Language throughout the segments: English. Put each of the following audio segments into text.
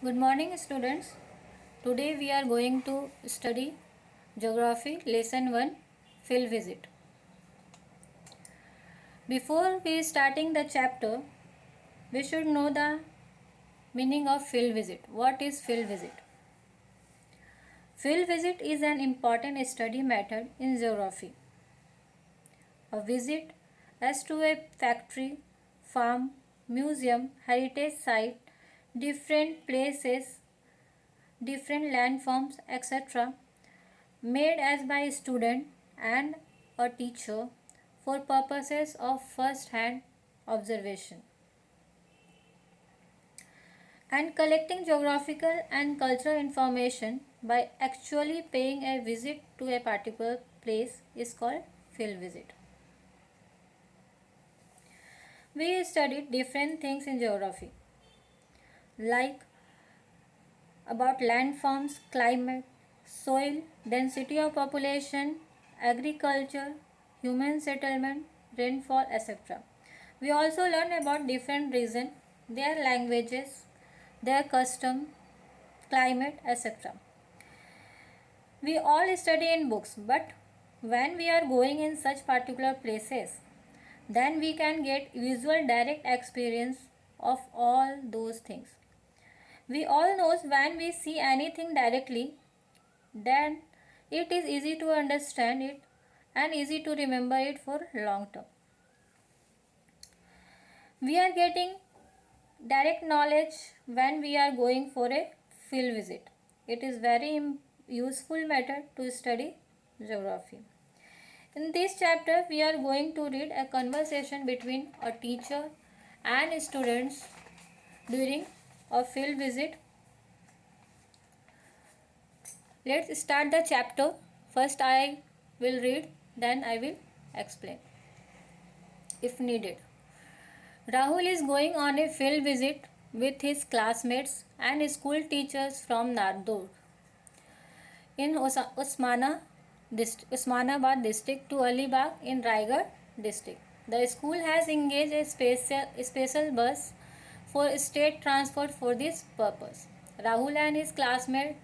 Good morning, students. Today we are going to study Geography Lesson 1 Field Visit. Before we starting the chapter, we should know the meaning of field visit. What is field visit? Field visit is an important study method in geography. A visit as to a factory, farm, museum, heritage site, different places, different landforms, etc. made as by a student and a teacher for purposes of first hand observation and collecting geographical and cultural information by actually paying a visit to a particular place is called field visit. We studied different things in geography like about landforms, climate, soil, density of population, agriculture, human settlement, rainfall, etc. We also learn about different regions, their languages, their custom, climate, etc. We all study in books, but when we are going in such particular places, then we can get visual direct experience of all those things. We all knows when we see anything directly, then it is easy to understand it and easy to remember it for long term. We are getting direct knowledge when we are going for a field visit. It is very useful method to study geography. In this chapter, we are going to read a conversation between a teacher and students during a field visit. Let's start the chapter. First I will read, then I will explain if needed. Rahul is going on a field visit with his classmates and school teachers from Nardur in Osmanabad district to Alibag in Raigad district. The school has engaged a special bus for state transport for this purpose. Rahul and his classmates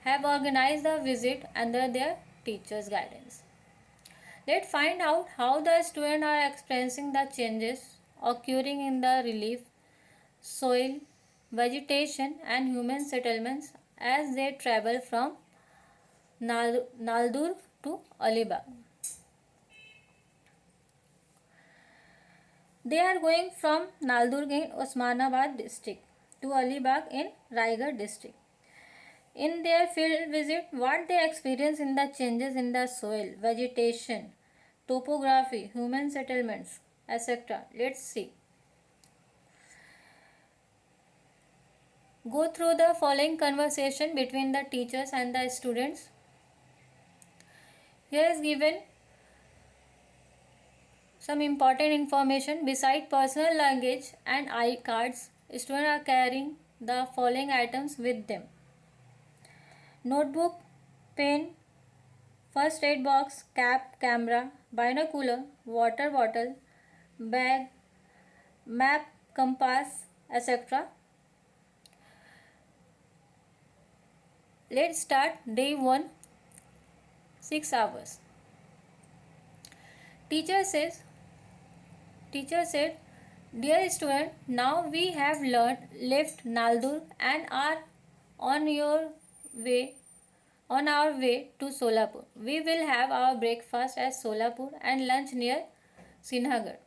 have organized the visit under their teacher's guidance. Let's find out how the students are experiencing the changes occurring in the relief, soil, vegetation and human settlements as they travel from Naldur to Alibag. They are going from Naldur in Osmanabad district to Alibag in Raigad district. In their field visit, what they experience in the changes in the soil, vegetation, topography, human settlements, etc. Let's see. Go through the following conversation between the teachers and the students. Here is given some important information. Beside personal luggage and ID cards, students are carrying the following items with them: notebook, pen, first aid box, cap, camera, binocular, water bottle, bag, map, compass, etc. Let's start day 1, 6 hours. Teacher said, dear student, now we have left Naldur and are on our way to Solapur. We will have our breakfast at Solapur and lunch near Sinhagar,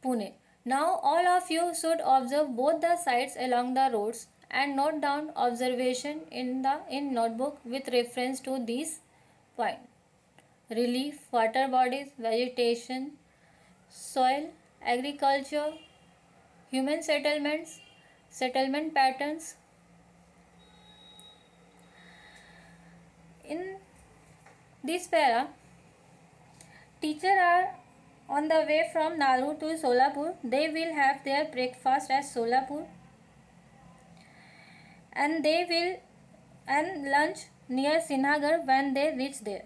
Pune. Now all of you should observe both the sides along the roads and note down observation in notebook with reference to these points: relief, water bodies, vegetation, soil, agriculture, human settlements, settlement patterns. In this para, teachers are on the way from Nalur to Solapur. They will have their breakfast at Solapur and lunch near Sinhagar when they reach there.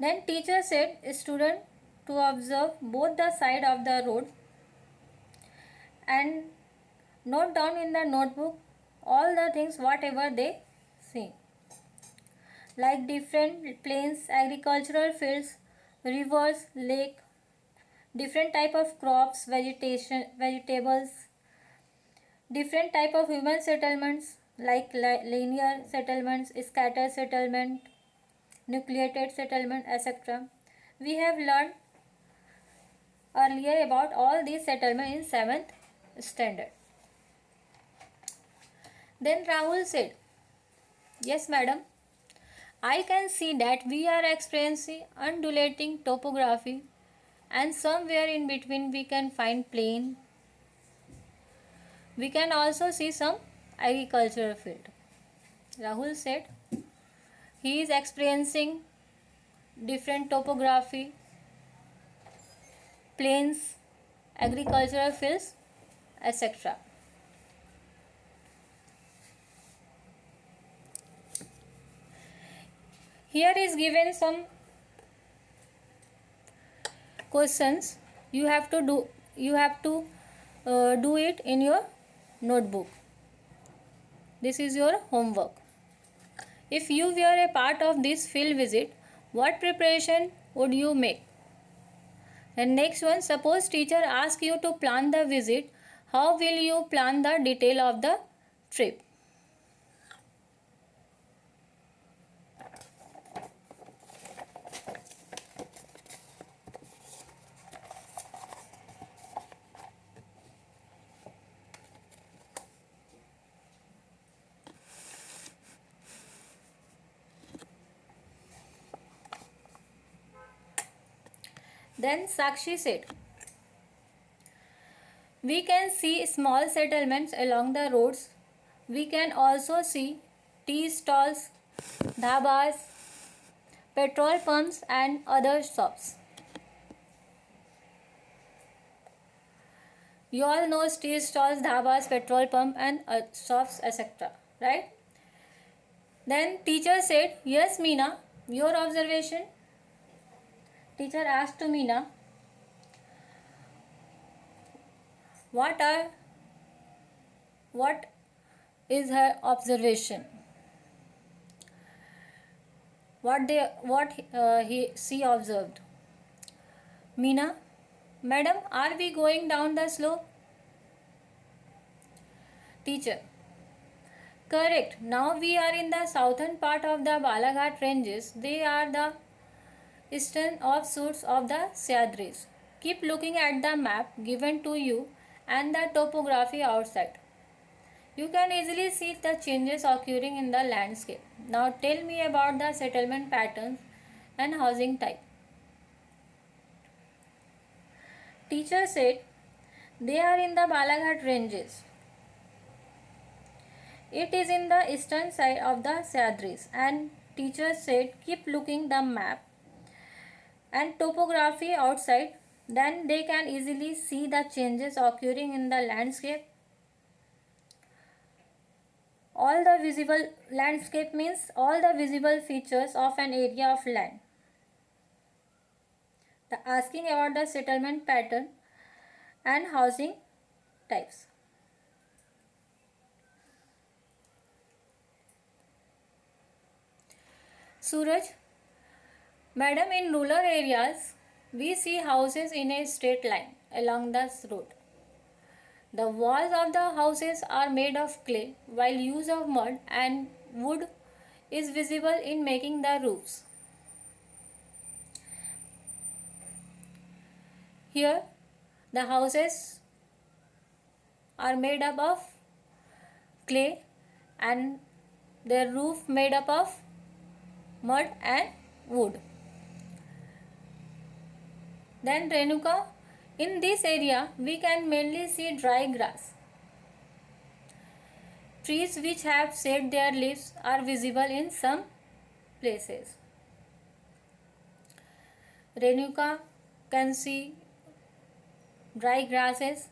Then teacher said student to observe both the side of the road and Note down in the notebook all the things whatever they see, like different plains, agricultural fields, rivers, lake, different type of crops, vegetation, vegetables, different type of human settlements like linear settlements, scattered settlement, nucleated settlement, etc. We have learned earlier about all these settlements in 7th standard. Then Rahul said, yes madam, I can see that we are experiencing undulating topography and somewhere in between we can find plain. We can also see some agricultural field. Rahul said he is experiencing different topography, plains, agricultural fields, etc. Here is given some questions. You have to do it in your notebook. This is your homework. If you were a part of this field visit, what preparation would you make? And next one, suppose teacher asks you to plan the visit, how will you plan the detail of the trip? Then Sakshi said, we can see small settlements along the roads. We can also see tea stalls, dhabas, petrol pumps and other shops. You all know tea stalls, dhabas, petrol pump and shops, etc. Right? Then teacher said, yes Meena, your observation. Teacher asked to Meena, what is her observation? She observed. Meena, madam, are we going down the slope? Teacher, correct. Now we are in the southern part of the Balaghat ranges. They are the eastern offshoots of the Sahyadris. Keep looking at the map given to you and the topography outside. You can easily see the changes occurring in the landscape. Now tell me about the settlement patterns and housing type. Teacher said they are in the Balaghat ranges. It is in the eastern side of the Sahyadris, and teacher said keep looking the map and topography outside, then they can easily see the changes occurring in the landscape. All the visible landscape means all the visible features of an area of land. The asking about the settlement pattern and housing types. Suraj, madam, in rural areas, we see houses in a straight line along the road. The walls of the houses are made of clay, while use of mud and wood is visible in making the roofs. Here, the houses are made up of clay and their roof made up of mud and wood. Then Renuka, in this area we can mainly see dry grass. Trees which have shed their leaves are visible in some places. Renuka can see dry grasses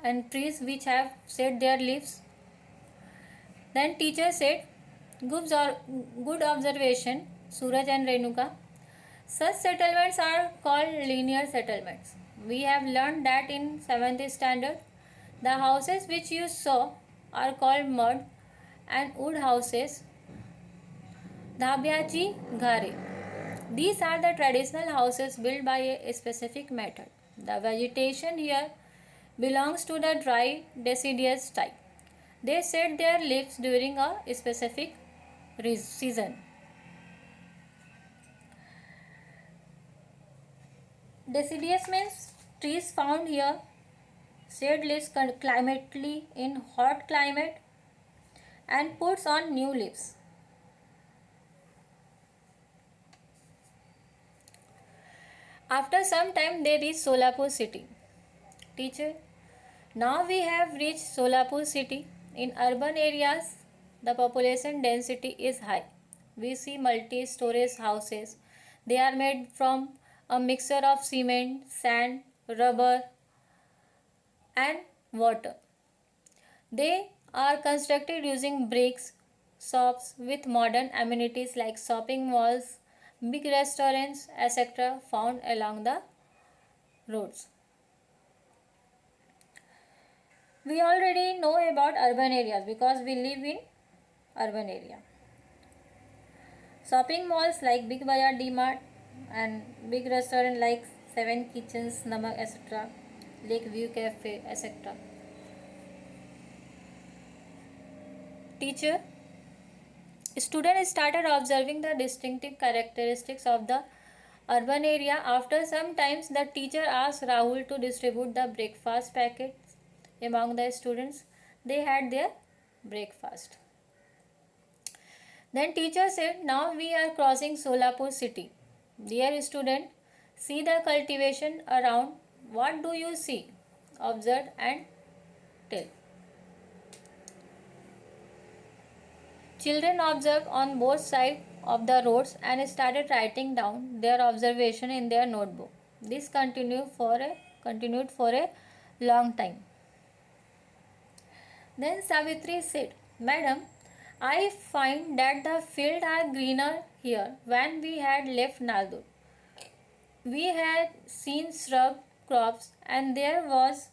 and trees which have shed their leaves. Then teacher said, good observation, Suraj and Renuka. Such settlements are called linear settlements. We have learned that in 7th standard. The houses which you saw are called mud and wood houses, Dhabyachi Ghare. These are the traditional houses built by a specific method. The vegetation here belongs to the dry deciduous type. They shed their leaves during a specific season. Deciduous means trees found here shed leaves climatically in hot climate and puts on new leaves. After some time they reach Solapur city. Teacher, now we have reached Solapur city. In urban areas, the population density is high. We see multi-storage houses. They are made from a mixture of cement, sand, rubber and water. They are constructed using bricks, shops with modern amenities like shopping malls, big restaurants, etc. found along the roads. We already know about urban areas because we live in urban area. Shopping malls like Big Bazaar, D-Mart and big restaurant like Seven Kitchens, Namak, etc. Lakeview Cafe, etc. Teacher, students started observing the distinctive characteristics of the urban area. After some times, the teacher asked Rahul to distribute the breakfast packets among the students. They had their breakfast. Then teacher said, now we are crossing Solapur city. Dear student, see the cultivation around. What do you see? Observe and tell. Children observed on both sides of the roads and started writing down their observation in their notebook. This continued for a long time. Then Savitri said, Madam, I find that the fields are greener here. When we had left Naldur, we had seen shrub crops and there was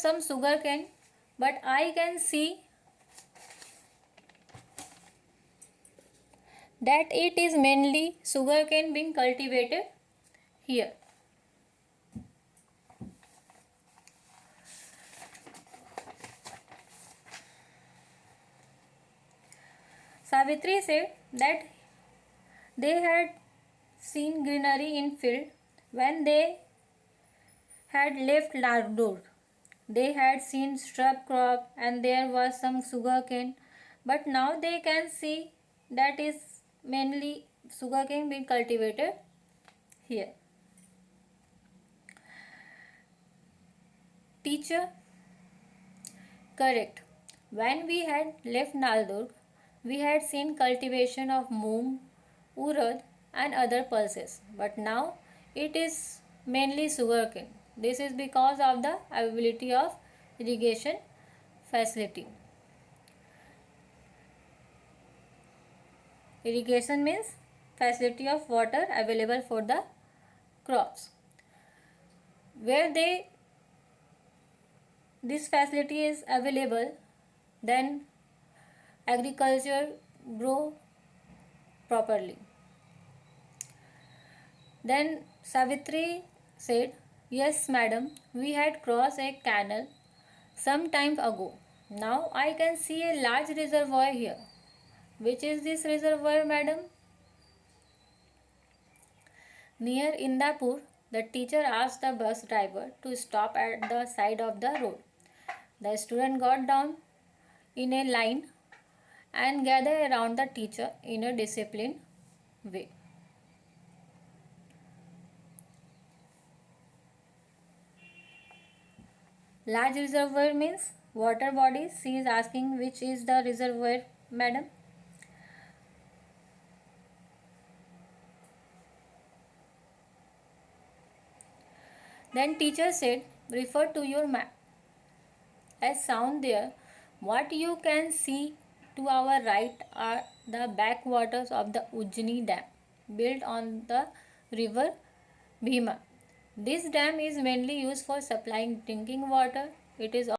some sugarcane, but I can see that it is mainly sugarcane being cultivated here. Savitri said that they had seen greenery in field when they had left Lardur. They had seen shrub crop and there was some sugarcane, but now they can see that is mainly sugarcane being cultivated here. Teacher, correct. When we had left Naldur, we had seen cultivation of moong, urad and other pulses, but now it is mainly sugarcane. This is because of the availability of irrigation facility. Irrigation means facility of water available for the crops. Where this facility is available, then agriculture grow properly. Then Savitri said, yes madam, we had crossed a canal some time ago. Now I can see a large reservoir here. Which is this reservoir, madam? Near Indapur, the teacher asked the bus driver to stop at the side of the road. The student got down in a line and gathered around the teacher in a disciplined way. Large reservoir means water body. She is asking which is the reservoir, madam? Then teacher said, refer to your map. As sound there What you can see to our right are the backwaters of the Ujjini Dam, built on the river Bhima. This dam is mainly used for supplying drinking water. It is